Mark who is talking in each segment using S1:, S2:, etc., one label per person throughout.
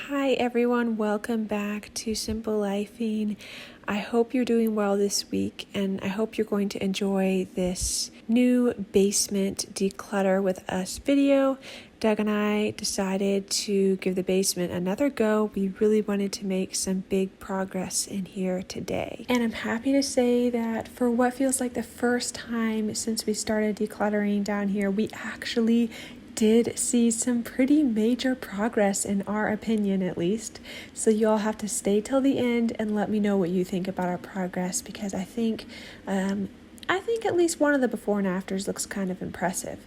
S1: Hi everyone, welcome back to Simple Lifing. I hope you're doing well this week, and I hope you're going to enjoy this new basement declutter with us video. Doug and I decided to give the basement another go. We really wanted to make some big progress in here today. And I'm happy to say that for what feels like the first time since we started decluttering down here, we actually did see some pretty major progress, in our opinion at least. So you all have to stay till the end and let me know what you think about our progress, because I think at least one of the before and afters looks kind of impressive.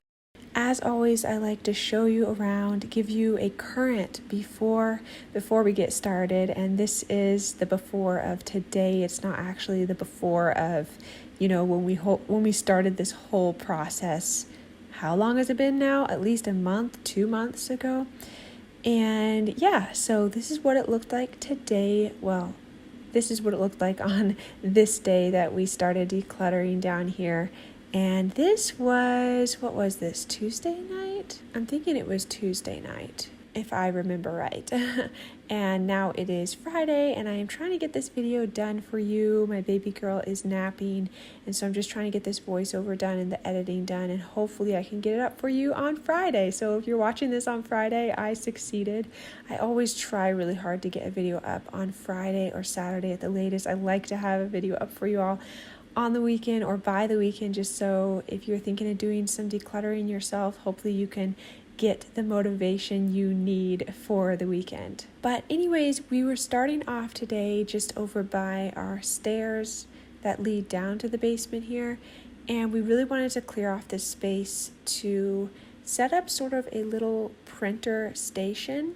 S1: As always, I like to show you around, give you a current before we get started, and this is the before of today. It's not actually the before of, when we started this whole process. How long has it been now? At least a month, 2 months ago. And yeah, so this is what it looked like today. Well, this is what it looked like on this day that we started decluttering down here. And this was, what was this, Tuesday night? I'm thinking it was Tuesday night, if I remember right. And now it is Friday, and I am trying to get this video done for you. My baby girl is napping, and so I'm just trying to get this voiceover done and the editing done, and hopefully I can get it up for you on Friday. So if you're watching this on Friday, I succeeded. I always try really hard to get a video up on Friday or Saturday at the latest. I like to have a video up for you all on the weekend or by the weekend, just so if you're thinking of doing some decluttering yourself, hopefully you can get the motivation you need for the weekend. But anyways, we were starting off today just over by our stairs that lead down to the basement here, and we really wanted to clear off this space to set up sort of a little printer station,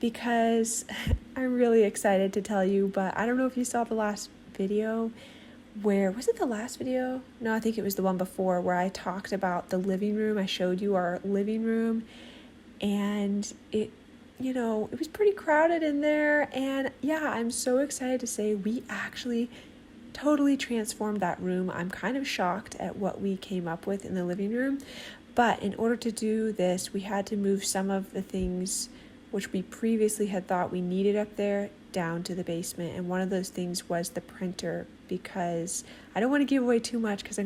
S1: because I'm really excited to tell you, but I don't know if you saw the last video. Where was it? The last video? No, I think it was the one before, where I talked about the living room. I showed you our living room, and it was pretty crowded in there. And yeah, I'm so excited to say we actually totally transformed that room. I'm kind of shocked at what we came up with in the living room, but in order to do this, we had to move some of the things which we previously had thought we needed up there down to the basement. And one of those things was the printer, because I don't want to give away too much, because I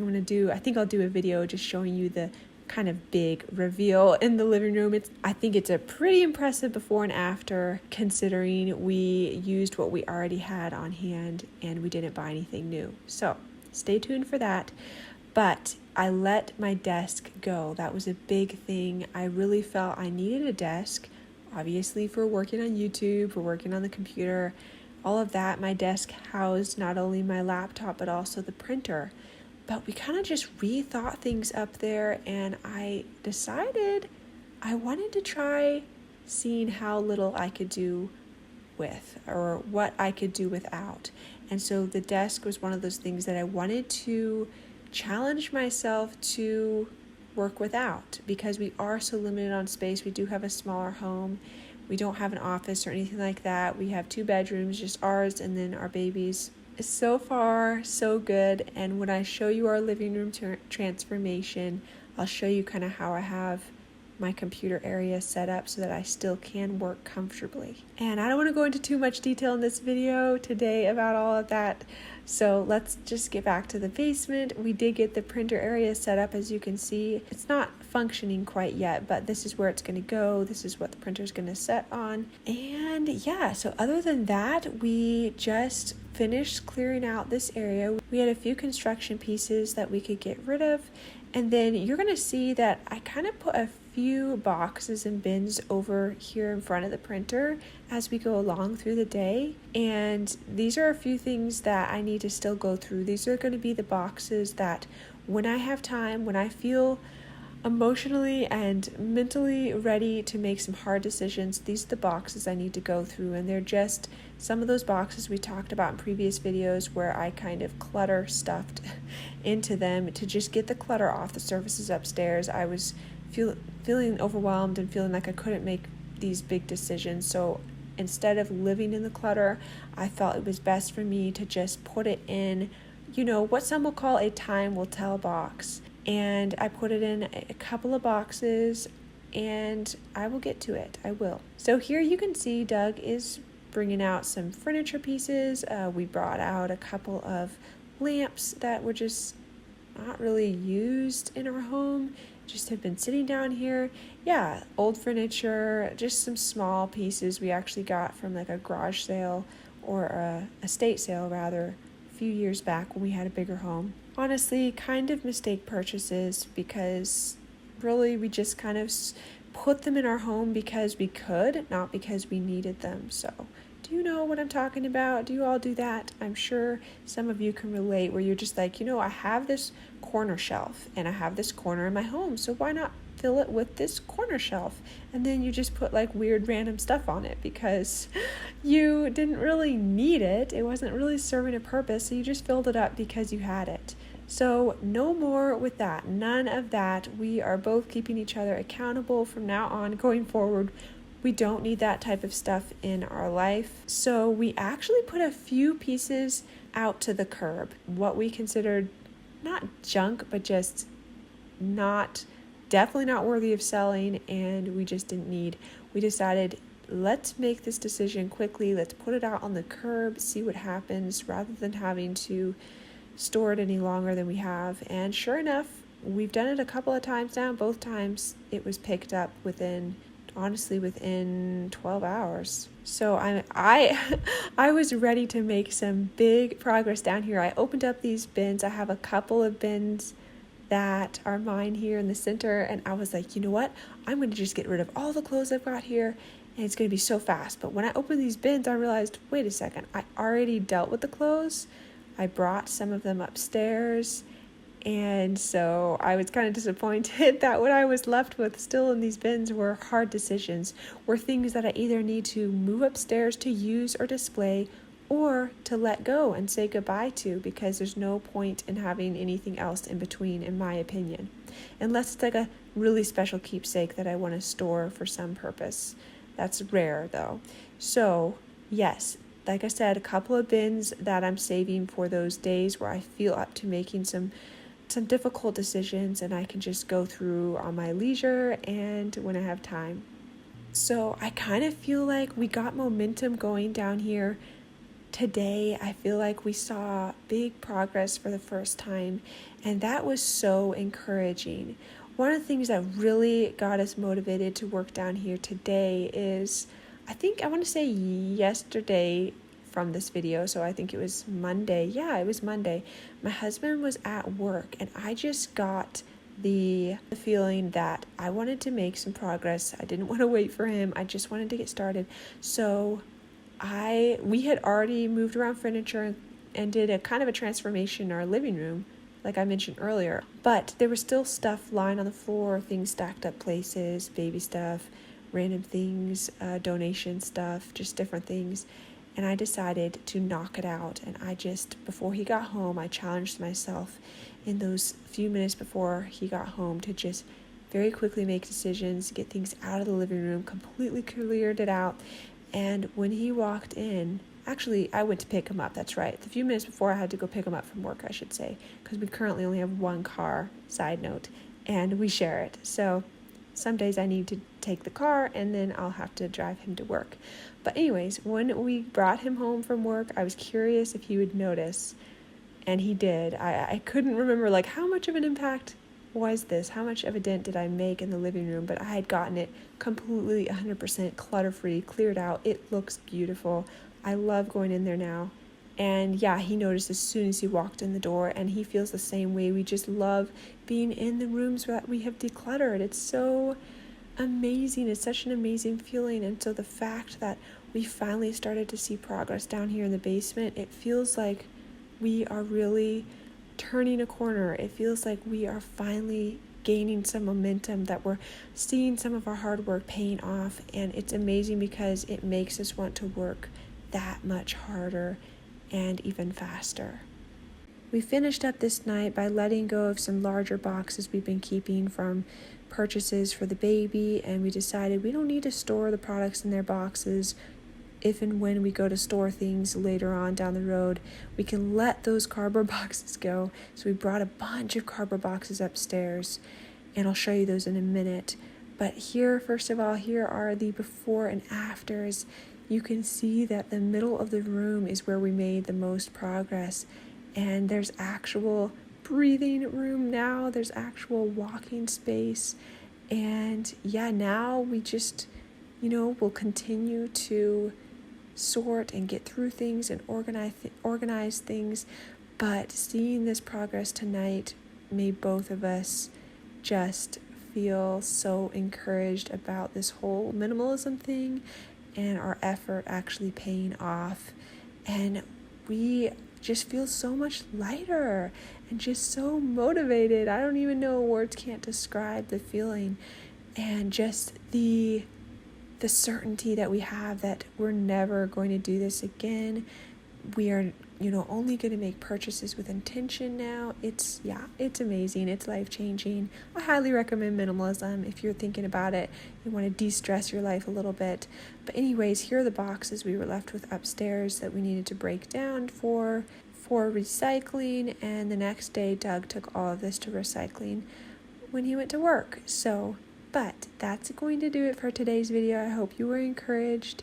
S1: think I'll do a video just showing you the kind of big reveal in the living room. I think it's a pretty impressive before and after, considering we used what we already had on hand and we didn't buy anything new. So stay tuned for that. But I let my desk go. That was a big thing. I really felt I needed a desk, obviously, for working on YouTube, for working on the computer, all of that. My desk housed not only my laptop, but also the printer. But we kind of just rethought things up there, and I decided I wanted to try seeing how little I could do with, or what I could do without. And so the desk was one of those things that I wanted to challenge myself to work without, because we are so limited on space. We do have a smaller home. We don't have an office or anything like that. We have 2 bedrooms, just ours and then our baby's. So far, so good. And when I show you our living room transformation, I'll show you kind of how I have my computer area set up so that I still can work comfortably. And I don't want to go into too much detail in this video today about all of that. So let's just get back to the basement. We did get the printer area set up. As you can see, it's not functioning quite yet, but this is where it's going to go. This is what the printer is going to set on. And yeah, so other than that, we just finished clearing out this area. We had a few construction pieces that we could get rid of. And then you're going to see that I kind of put a few boxes and bins over here in front of the printer as we go along through the day. And these are a few things that I need to still go through. These are going to be the boxes that when I have time, when I feel emotionally and mentally ready to make some hard decisions, these are the boxes I need to go through. And they're just some of those boxes we talked about in previous videos, where I kind of clutter stuffed into them to just get the clutter off the surfaces upstairs. I was feeling overwhelmed and feeling like I couldn't make these big decisions. So instead of living in the clutter, I felt it was best for me to just put it in, what some will call a time will tell box. And I put it in a couple of boxes and I will get to it. I will. So here you can see Doug is bringing out some furniture pieces. We brought out a couple of lamps that were just not really used in our home, just have been sitting down here. Yeah, old furniture, just some small pieces we actually got from like a garage sale or a estate sale rather, a few years back when we had a bigger home. Honestly, kind of mistake purchases because really we just kind of put them in our home because we could, not because we needed them. So do you know what I'm talking about? Do you all do that? I'm sure some of you can relate where you're just like, I have this corner shelf and I have this corner in my home, so why not fill it with this corner shelf? And then you just put like weird random stuff on it because you didn't really need it. It wasn't really serving a purpose, so you just filled it up because you had it. So no more with that. None of that. We are both keeping each other accountable from now on going forward. We don't need that type of stuff in our life. So we actually put a few pieces out to the curb, what we considered not junk, but just definitely not worthy of selling, and we just didn't need. We decided, let's make this decision quickly. Let's put it out on the curb, see what happens, rather than having to store it any longer than we have. And sure enough, we've done it a couple of times now. Both times it was picked up within 12 hours. So I was ready to make some big progress down here. I opened up these bins. I have a couple of bins that are mine here in the center, and I was like, you know what? I'm going to just get rid of all the clothes I've got here, and it's going to be so fast. But when I opened these bins, I realized, wait a second, I already dealt with the clothes. I brought some of them upstairs, and so I was kind of disappointed that what I was left with still in these bins were hard decisions, were things that I either need to move upstairs to use or display, or to let go and say goodbye to, because there's no point in having anything else in between, in my opinion, unless it's like a really special keepsake that I want to store for some purpose. That's rare though. So yes, like I said, a couple of bins that I'm saving for those days where I feel up to making some difficult decisions and I can just go through on my leisure and when I have time. So I kind of feel like we got momentum going down here today. I feel like we saw big progress for the first time, and that was so encouraging. One of the things that really got us motivated to work down here today is, I want to say yesterday from this video, so I think it was Monday. Yeah, it was Monday. My husband was at work, and I just got the feeling that I wanted to make some progress. I didn't want to wait for him. I just wanted to get started. So we had already moved around furniture and did a kind of a transformation in our living room, like I mentioned earlier. But there was still stuff lying on the floor, things stacked up places, baby stuff, random things, donation stuff, just different things. And I decided to knock it out. And before he got home, I challenged myself in those few minutes before he got home to just very quickly make decisions, get things out of the living room, completely cleared it out. And when he walked in, actually, I went to pick him up. That's right. The few minutes before, I had to go pick him up from work, I should say, because we currently only have one car, side note, and we share it. So some days I need to take the car and then I'll have to drive him to work. But anyways, when we brought him home from work, I was curious if he would notice, and he did. I couldn't remember like how much of an impact was this? How much of a dent did I make in the living room? But I had gotten it completely 100% clutter-free, cleared out. It looks beautiful. I love going in there now. And yeah, he noticed as soon as he walked in the door, and he feels the same way. We just love being in the rooms that we have decluttered. It's so amazing. It's such an amazing feeling. And so the fact that we finally started to see progress down here in the basement, it feels like we are really turning a corner. It feels like we are finally gaining some momentum, that we're seeing some of our hard work paying off. And it's amazing because it makes us want to work that much harder and even faster. We finished up this night by letting go of some larger boxes we've been keeping from purchases for the baby, and we decided we don't need to store the products in their boxes. If and when we go to store things later on down the road, we can let those cardboard boxes go. So we brought a bunch of cardboard boxes upstairs, and I'll show you those in a minute. But here, first of all, here are the before and afters. You can see that the middle of the room is where we made the most progress, and there's actual breathing room now, there's actual walking space, and yeah, now we just, we'll continue to sort and get through things and organize things, but seeing this progress tonight made both of us just feel so encouraged about this whole minimalism thing and our effort actually paying off. And we just feel so much lighter and just so motivated. I don't even know, words can't describe the feeling, and just the certainty that we have that we're never going to do this again. We are, only going to make purchases with intention now. It's amazing. It's life-changing. I highly recommend minimalism if you're thinking about it. You want to de-stress your life a little bit. But anyways, here are the boxes we were left with upstairs that we needed to break down for recycling. And the next day, Doug took all of this to recycling when he went to work. But that's going to do it for today's video. I hope you were encouraged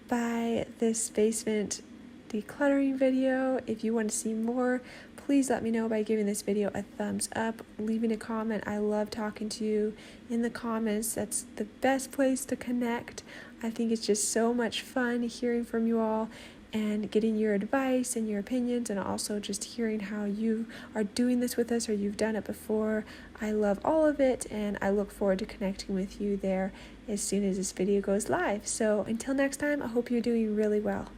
S1: by this basement decluttering video. If you want to see more, please let me know by giving this video a thumbs up, leaving a comment. I love talking to you in the comments. That's the best place to connect. I think it's just so much fun hearing from you all and getting your advice and your opinions, and also just hearing how you are doing this with us or you've done it before. I love all of it, and I look forward to connecting with you there as soon as this video goes live. So until next time, I hope you're doing really well.